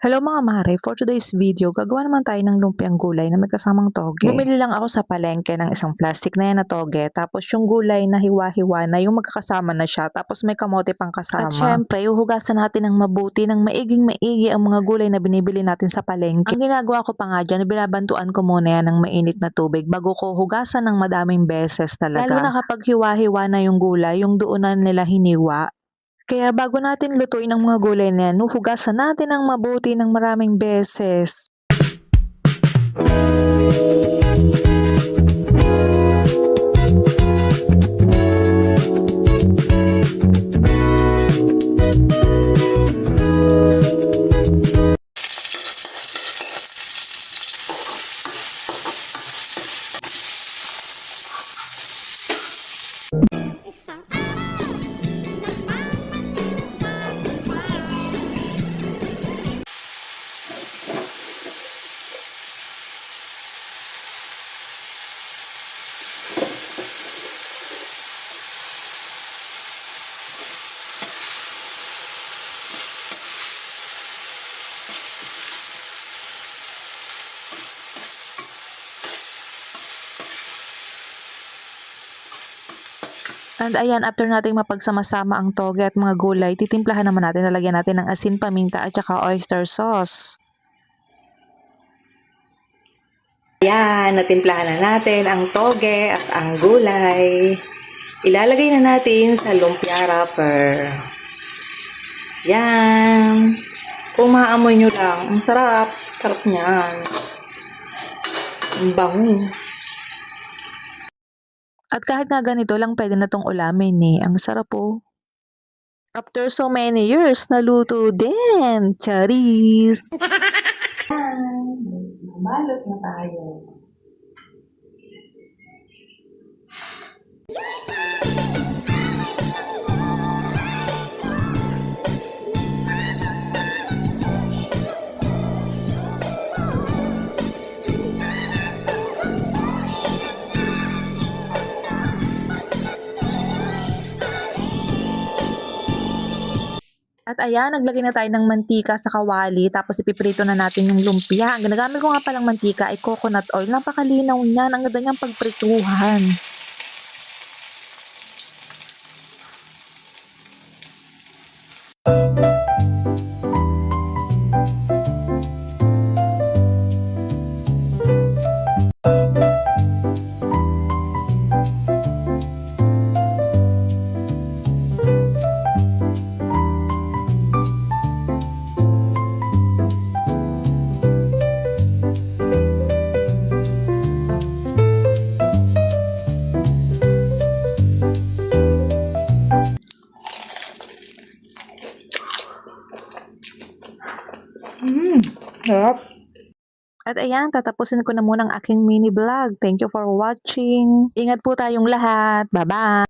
Hello mga mare, for today's video, gagawa naman tayo ng lumpiang gulay na may kasamang toge. Bumili lang ako sa palengke ng isang plastic na yan na toge, tapos yung gulay na hiwa-hiwa na yung magkakasama na siya, tapos may kamote pang kasama. At syempre, uhugasan natin ng mabuti, ng maiging-maigi ang mga gulay na binibili natin sa palengke. Ang ginagawa ko pa nga dyan, binabantuan ko muna yan ng mainit na tubig bago ko hugasan ng madaming beses talaga. Lalo na kapag hiwa-hiwa na yung gulay, yung doon na nila hiniwa, kaya bago natin lutuin ang mga gulay na yan, hugasan natin ng mabuti ng maraming beses. And ayan, after nating mapagsama-sama ang toge at mga gulay, titimplahan naman natin, lalagyan natin ng asin, paminta at saka oyster sauce. Ayan, natimplahan na natin ang toge at ang gulay. Ilalagay na natin sa lumpia wrapper. Yan. Kung maamoy nyo lang, ang sarap. Sarap niyan. Ang bango. At kahit nga ganito lang, pwede na tong ulamin eh. Ang sarap po. After so many years, naluto din. Charis! Balot na tayo. At ayan, naglagay na tayo ng mantika sa kawali, tapos ipiprito na natin yung lumpia. Ang ginagamit ko nga palang mantika ay coconut oil. Napakalinaw niyan, ang ganda niyang pagprituhan. Sarap. At ayan, tatapusin ko na muna ang aking mini vlog. Thank you for watching. Ingat po tayong lahat. Bye-bye!